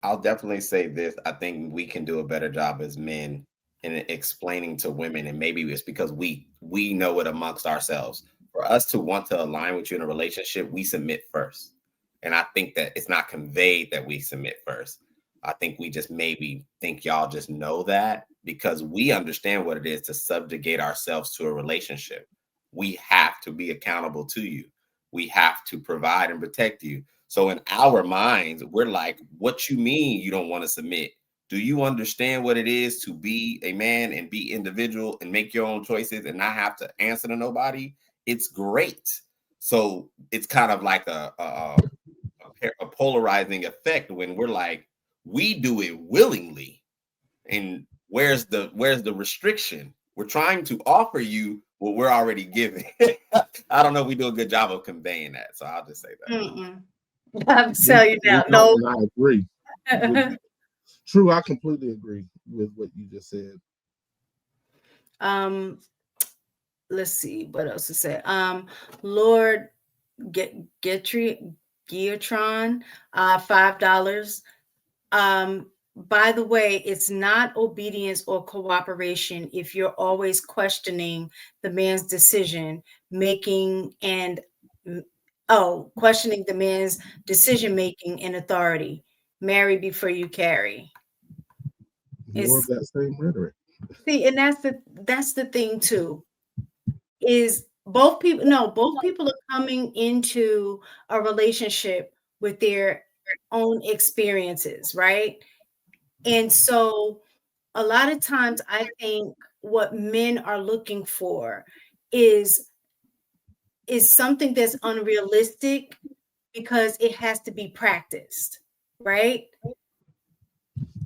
I'll definitely say this. I think we can do a better job as men in explaining to women, and maybe it's because we know it amongst ourselves. For us to want to align with you in a relationship, we submit first. And I think that it's not conveyed that we submit first. I think we just maybe think y'all just know that because we understand what it is to subjugate ourselves to a relationship. We have to be accountable to you. We have to provide and protect you. So in our minds, we're like, what you mean you don't want to submit? Do you understand what it is to be a man and be individual and make your own choices and not have to answer to nobody? It's great. So it's kind of like a polarizing effect when we're like, we do it willingly. And where's the restriction? We're trying to offer you what we're already giving. I don't know if we do a good job of conveying that. So I'll just say that. Mm-mm. I'm telling you We now, don't, no. and I agree with that. True, I completely agree with what you just said. um, let's see what else to say. Lord get Getry Geotron, $5. Um, by the way, it's not obedience or cooperation if you're always questioning the man's decision making and questioning the man's decision making and authority. Marry before you carry. More of It's that same rhetoric. see, and that's the thing too. Is both people are coming into a relationship with their own experiences, right? And so a lot of times I think what men are looking for is is something that's unrealistic because it has to be practiced, right?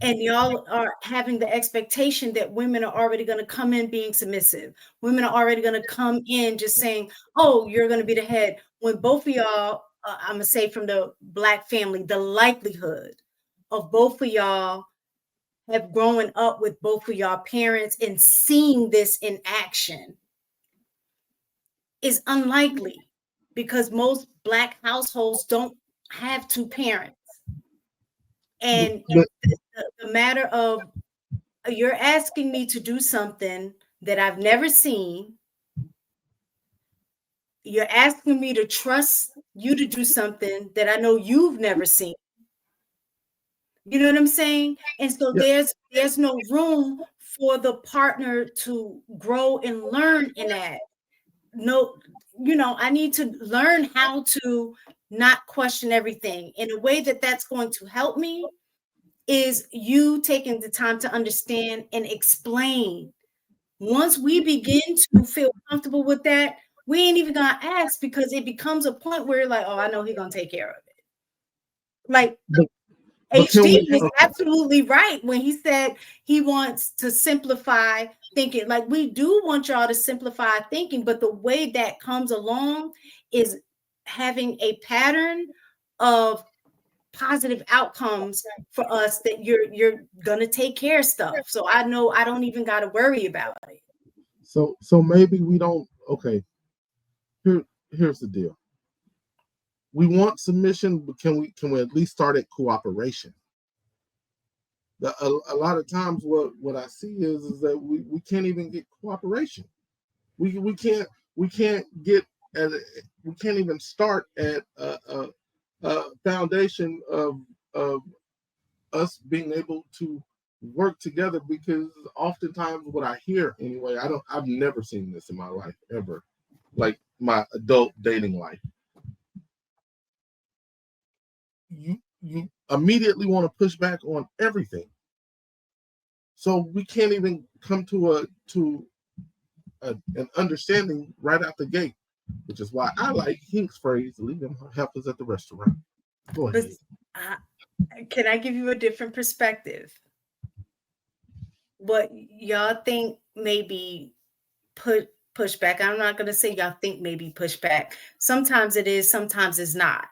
And y'all are having the expectation that women are already going to come in being submissive. Women are already going to come in just saying, "Oh, you're going to be the head." When both of y'all, I'm gonna say from the black family, the likelihood of both of y'all have grown up with both of y'all parents and seeing this in action is unlikely because most black households don't have two parents. But, And but the matter of you're asking me to do something that I've never seen. You're asking me to trust you to do something that I know you've never seen. You know what I'm saying? And so yeah, there's no room for the partner to grow and learn in that. No, I need to learn how to not question everything. In a way that's going to help me is you taking the time to understand and explain. Once we begin to feel comfortable with that, we ain't even gonna ask because it becomes a point where you're like, oh, I know he's gonna take care of it. Like but, but can HD we? was Okay, absolutely right when he said he wants to simplify thinking. Like we do want y'all to simplify thinking, but the way that comes along is having a pattern of positive outcomes for us that you're gonna take care of stuff. So I know I don't even gotta worry about it. so maybe we don't. Okay, here's the deal. We want submission, but can we at least start at cooperation? A lot of times, what I see is that we can't even get cooperation. We can't get at we can't even start at a foundation of us being able to work together, because oftentimes what I hear anyway, I've never seen this in my life ever, like my adult dating life. You immediately want to push back on everything. So we can't even come to an understanding right out the gate, which is why I like Hink's phrase, leave them helpers at the restaurant. Go But ahead. uh, can I give you a different perspective? What y'all think maybe put pushback? I'm not going to say y'all think maybe pushback. Sometimes it is, sometimes it's not.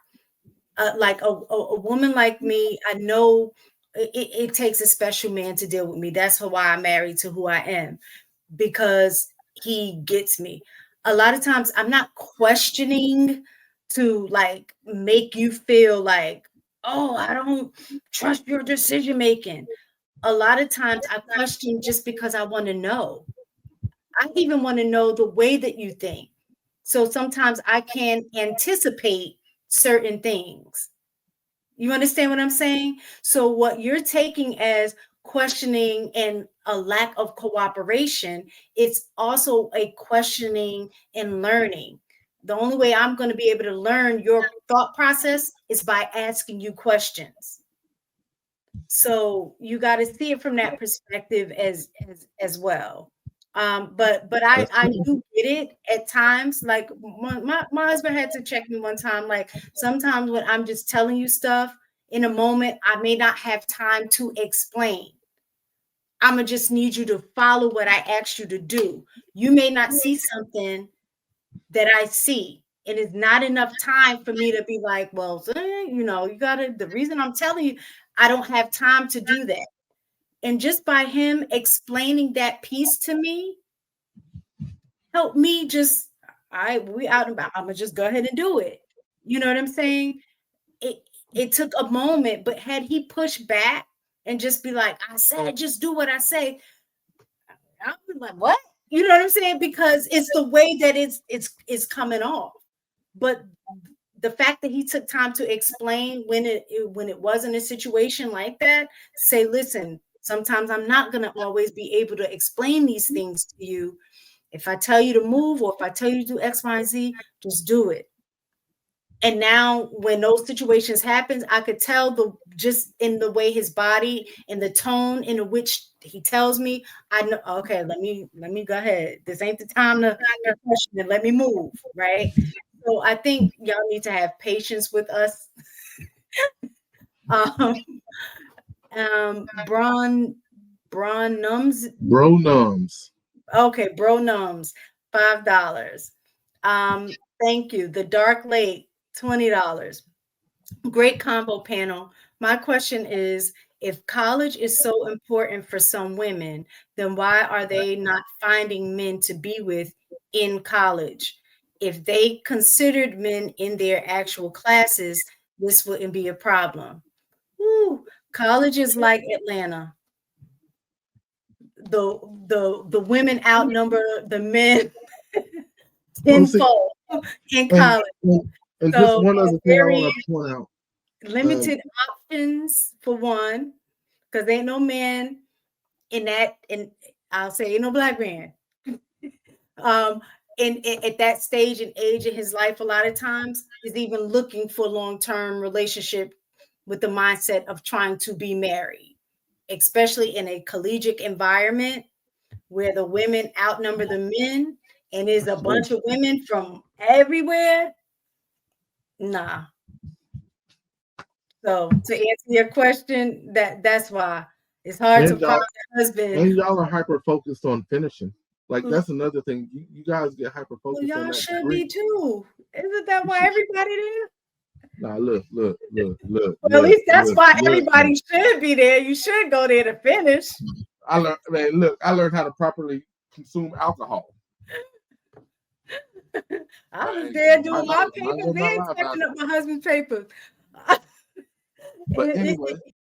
Like a woman like me, I know it takes a special man to deal with me. That's why I'm married to who I am, because he gets me. A lot of times I'm not questioning to like make you feel like oh, I don't trust your decision making. A lot of times I question just because I want to know. I even want to know the way that you think. So sometimes I can anticipate certain things. You understand what I'm saying? So what you're taking as questioning and a lack of cooperation, it's also a questioning and learning. The only way I'm going to be able to learn your thought process is by asking you questions. So you got to see it from that perspective as well. But I That's I cool. do get it at times. Like my husband had to check me one time. Like sometimes when I'm just telling you stuff in a moment, I may not have time to explain. I'ma just need you to follow what I asked you to do. You may not see something that I see. And it's not enough time for me to be like, well, you gotta, the reason I'm telling you, I don't have time to do that. And just by him explaining that piece to me, help me just, all right, we out and about. I'm gonna just go ahead and do it. You know what I'm saying? It took a moment, but had he pushed back and just be like, I said, just do what I say, I was like, what? You know what I'm saying? Because it's the way that it's coming off. But the fact that he took time to explain when it wasn't a situation like that, say, listen, sometimes I'm not going to always be able to explain these things to you. If I tell you to move or if I tell you to do X, Y, and Z, just do it. And now when those situations happens, I could tell just in the way his body and the tone in which he tells me, I know, okay, let me go ahead. This ain't the time to question it. Let me move, right? So I think y'all need to have patience with us. Braun Nums. Bro numbs. Okay, Bro Nums, $5. Thank you. The Dark Lake, $20. Great combo panel. My question is, if college is so important for some women, then why are they not finding men to be with in college? If they considered men in their actual classes, this wouldn't be a problem. Woo, college is like Atlanta. The women outnumber the men Well, see, tenfold in and, college. and just So one other thing I very want to point out. limited options for one, because ain't no man in that, and I'll say ain't no black man. And at that stage and age in his life, a lot of times is even looking for long-term relationship with the mindset of trying to be married, especially in a collegiate environment where the women outnumber the men and there's a bunch of women from everywhere. Nah. So to answer your question, that's why it's hard to And find y'all, a husband. and y'all are hyper focused on finishing. Like that's another thing. You guys get hyper Well, focused on y'all that should degree. be too. Isn't that why everybody there? Nah, look, Well, at least that's why look. everybody should be there. You should go there to finish. I learned how to properly consume alcohol. I was Hey, there might doing my live papers my and life out typing it. up my husband's papers. But anyway,